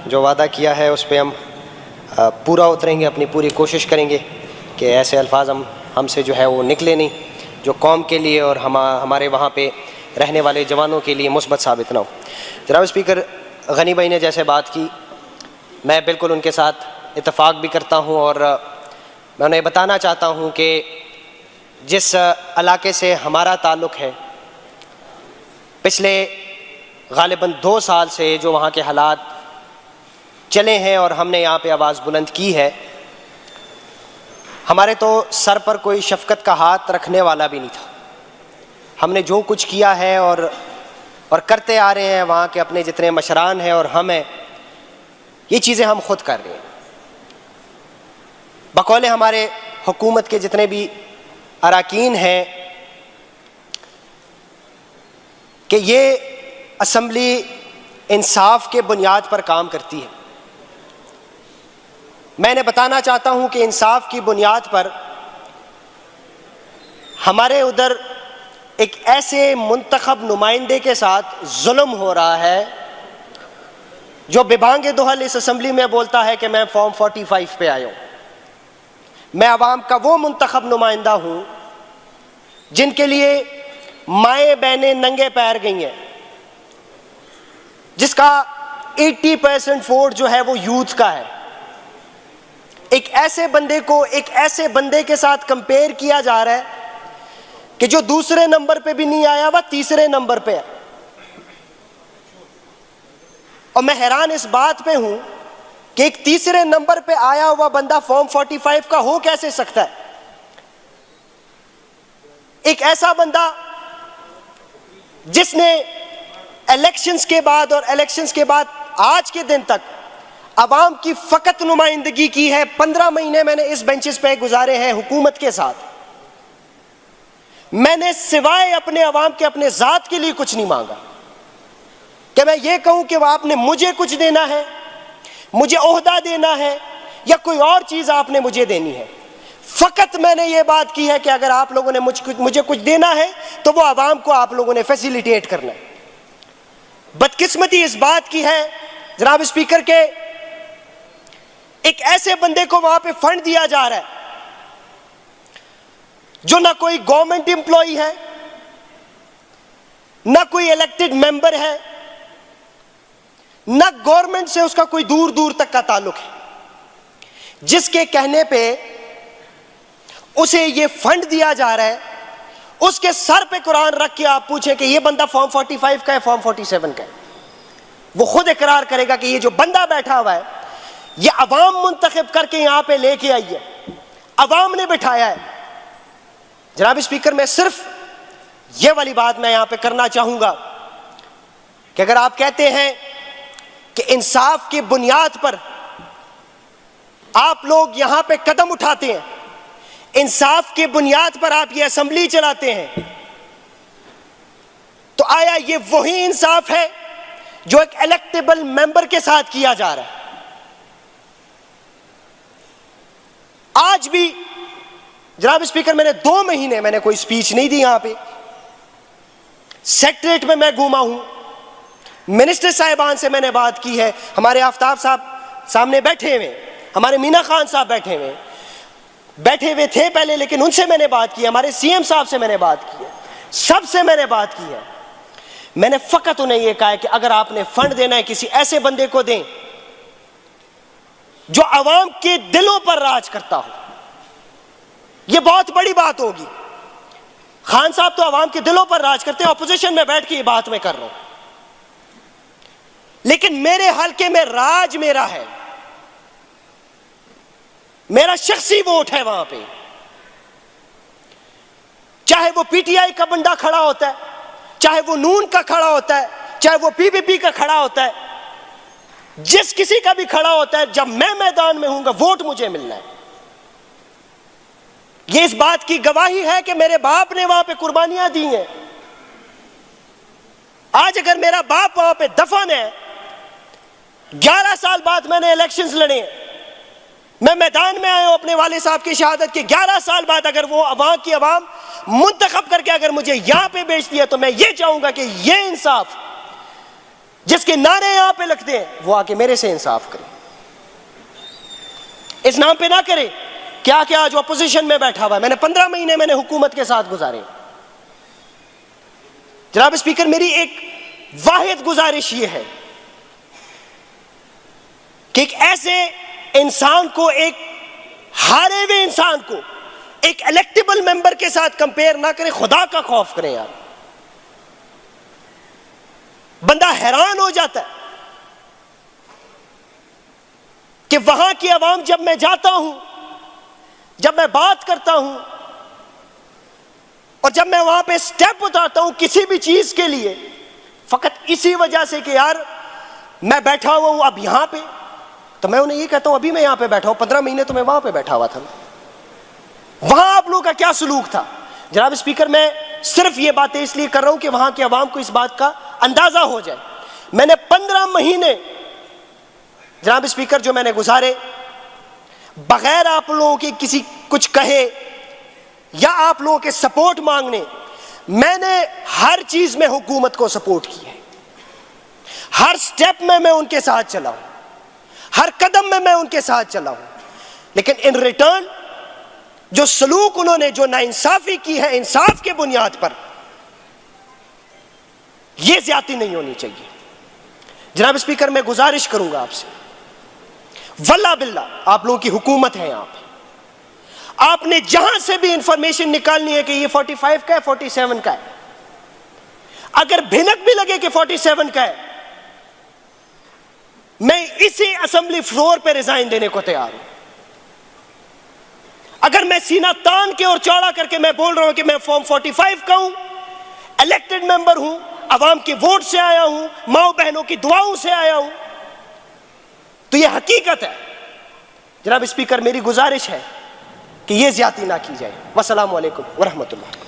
جو وعدہ کیا ہے اس پہ ہم پورا اتریں گے، اپنی پوری کوشش کریں گے کہ ایسے الفاظ ہم سے جو ہے وہ نکلے نہیں جو قوم کے لیے اور ہمارے وہاں پہ رہنے والے جوانوں کے لیے مثبت ثابت نہ ہو۔ جناب اسپیکر، غنی بھائی نے جیسے بات کی میں بالکل ان کے ساتھ اتفاق بھی کرتا ہوں، اور میں انہیں بتانا چاہتا ہوں کہ جس علاقے سے ہمارا تعلق ہے، پچھلے غالباً 2 سال سے جو وہاں کے حالات چلے ہیں اور ہم نے یہاں پہ آواز بلند کی ہے، ہمارے تو سر پر کوئی شفقت کا ہاتھ رکھنے والا بھی نہیں تھا۔ ہم نے جو کچھ کیا ہے اور کرتے آ رہے ہیں، وہاں کے اپنے جتنے مشران ہیں اور ہم ہیں، یہ چیزیں ہم خود کر رہے ہیں بقول ہمارے حکومت کے جتنے بھی اراکین ہیں کہ یہ اسمبلی انصاف کے بنیاد پر کام کرتی ہے۔ میں نے بتانا چاہتا ہوں کہ انصاف کی بنیاد پر ہمارے ادھر ایک ایسے منتخب نمائندے کے ساتھ ظلم ہو رہا ہے جو ببانگ دہل اس اسمبلی میں بولتا ہے کہ میں فارم 45 پہ آیا ہوں۔ میں عوام کا وہ منتخب نمائندہ ہوں جن کے لیے مائیں بہنیں ننگے پیر گئی ہیں، جس کا 80% ووٹ جو ہے وہ یوتھ کا ہے۔ ایک ایسے بندے کے ساتھ کمپیئر کیا جا رہا ہے کہ جو دوسرے نمبر پہ بھی نہیں آیا، وہ تیسرے نمبر پہ ہے۔ اور میں حیران اس بات پہ ہوں کہ ایک تیسرے نمبر پہ آیا ہوا بندہ فارم 45 کا ہو کیسے سکتا ہے؟ ایک ایسا بندہ جس نے الیکشنز کے بعد اور الیکشنز کے بعد آج کے دن تک عوام کی فقط نمائندگی کی ہے۔ 15 مہینے میں نے اس بینچز پہ گزارے ہیں حکومت کے ساتھ۔ میں نے سوائے اپنے عوام کے اپنے ذات کے لیے کچھ نہیں مانگا کہ میں یہ کہوں کہ وہ آپ نے مجھے کچھ دینا ہے، مجھے عہدہ دینا ہے یا کوئی اور چیز آپ نے مجھے دینی ہے۔ فقط میں نے یہ بات کی ہے کہ اگر آپ لوگوں نے مجھے کچھ دینا ہے تو وہ عوام کو آپ لوگوں نے فیسیلیٹیٹ کرنا ہے۔ بدقسمتی اس بات کی ہے جناب اسپیکر کے ایک ایسے بندے کو وہاں پہ فنڈ دیا جا رہا ہے جو نہ کوئی گورنمنٹ امپلائی ہے، نہ کوئی الیکٹڈ ممبر ہے، نہ گورنمنٹ سے اس کا کوئی دور دور تک کا تعلق ہے، جس کے کہنے پہ اسے یہ فنڈ دیا جا رہا ہے۔ اس کے سر پہ قرآن رکھ کے آپ پوچھیں کہ یہ بندہ فارم 45 کا ہے، فارم 47 کا ہے، وہ خود اقرار کرے گا کہ یہ جو بندہ بیٹھا ہوا ہے یہ عوام منتخب کر کے یہاں پہ لے کے آئی ہے، عوام نے بٹھایا ہے۔ جناب اسپیکر، میں صرف یہ والی بات میں یہاں پہ کرنا چاہوں گا کہ اگر آپ کہتے ہیں کہ انصاف کی بنیاد پر آپ لوگ یہاں پہ قدم اٹھاتے ہیں، انصاف کی بنیاد پر آپ یہ اسمبلی چلاتے ہیں، تو آیا یہ وہی انصاف ہے جو ایک الیکٹیبل ممبر کے ساتھ کیا جا رہا ہے؟ آج بھی جناب اسپیکر میں نے 2 مہینے میں نے کوئی سپیچ نہیں دی یہاں پہ، سیکٹریٹ میں میں گھوما ہوں، منسٹر صاحبان سے میں نے بات کی ہے، ہمارے آفتاب صاحب سامنے بیٹھے ہوئے، ہمارے مینا خان صاحب بیٹھے ہوئے تھے پہلے، لیکن ان سے میں نے بات کی، ہمارے سی ایم صاحب سے میں نے بات کی ہے، سب سے میں نے بات کی ہے۔ میں نے فقط انہیں یہ کہا ہے کہ اگر آپ نے فنڈ دینا ہے کسی ایسے بندے کو دیں جو عوام کے دلوں پر راج کرتا ہو۔ یہ بہت بڑی بات ہوگی۔ خان صاحب تو عوام کے دلوں پر راج کرتے ہیں، اپوزیشن میں بیٹھ کے یہ بات میں کر رہا ہوں، لیکن میرے حلقے میں راج میرا ہے، میرا شخصی ووٹ ہے وہاں پہ، چاہے وہ پی ٹی آئی کا بندہ کھڑا ہوتا ہے، چاہے وہ نون کا کھڑا ہوتا ہے، چاہے وہ پی پی پی کا کھڑا ہوتا ہے، جس کسی کا بھی کھڑا ہوتا ہے، جب میں میدان میں ہوں گا ووٹ مجھے ملنا ہے۔ یہ اس بات کی گواہی ہے کہ میرے باپ نے وہاں پہ قربانیاں دی ہیں۔ آج اگر میرا باپ وہاں پہ دفن ہے، 11 سال بعد میں نے الیکشنز لڑے ہیں، میں میدان میں آیا ہوں اپنے والد صاحب کی شہادت کے 11 سال بعد، اگر وہ عوام منتخب کر کے اگر مجھے یہاں پہ بیچ دیا تو میں یہ چاہوں گا کہ یہ انصاف جس کے نعرے یہاں پہ لگتے ہیں وہ آ کے میرے سے انصاف کرے، اس نام پہ نہ کرے کیا کہ آج اپوزیشن میں بیٹھا ہوا ہے۔ میں نے 15 مہینے میں نے حکومت کے ساتھ گزارے۔ جناب اسپیکر، میری ایک واحد گزارش یہ ہے کہ ایک ایسے انسان کو، ایک ہارے ہوئے انسان کو ایک الیکٹیبل ممبر کے ساتھ کمپیئر نہ کریں۔ خدا کا خوف کریں یار، بندہ حیران ہو جاتا ہے کہ وہاں کی عوام، جب میں جاتا ہوں، جب میں بات کرتا ہوں اور جب میں وہاں پہ سٹیپ اٹھاتا ہوں کسی بھی چیز کے لیے، فقط اسی وجہ سے کہ یار میں بیٹھا ہوا ہوں اب یہاں پہ، تو میں انہیں یہ کہتا ہوں ابھی میں یہاں پہ بیٹھا ہوں، 15 مہینے تو میں وہاں پہ بیٹھا ہوا تھا۔ وہاں آپ لوگوں کا کیا سلوک تھا؟ جناب اسپیکر، میں صرف یہ باتیں اس لیے کر رہا ہوں کہ وہاں کی عوام کو اس بات کا اندازہ ہو جائے۔ میں نے 15 مہینے جناب اسپیکر جو میں نے گزارے، بغیر آپ لوگوں کے کسی کچھ کہے یا آپ لوگوں کے سپورٹ مانگنے، میں نے ہر چیز میں حکومت کو سپورٹ کی ہے، ہر سٹیپ میں میں ان کے ساتھ چلا ہوں، ہر قدم میں میں ان کے ساتھ چلا ہوں، لیکن ان ریٹرن جو سلوک انہوں نے، جو ناانصافی کی ہے انصاف کے بنیاد پر، یہ زیادتی نہیں ہونی چاہیے۔ جناب اسپیکر، میں گزارش کروں گا آپ سے، واللہ باللہ آپ لوگوں کی حکومت ہے یہاں پہ، آپ نے جہاں سے بھی انفارمیشن نکالنی ہے کہ یہ 45 کا ہے 47 کا ہے، اگر بھنک بھی لگے کہ 47 کا ہے، میں اسی اسمبلی فلور پہ ریزائن دینے کو تیار ہوں۔ اگر میں سینہ تان کے اور چوڑا کر کے میں بول رہا ہوں کہ میں فارم 45 کا ہوں، الیکٹڈ ممبر ہوں، عوام کے ووٹ سے آیا ہوں، ماؤں بہنوں کی دعاؤں سے آیا ہوں، تو یہ حقیقت ہے۔ جناب اسپیکر، میری گزارش ہے کہ یہ زیادتی نہ کی جائے۔ والسلام علیکم ورحمۃ اللہ۔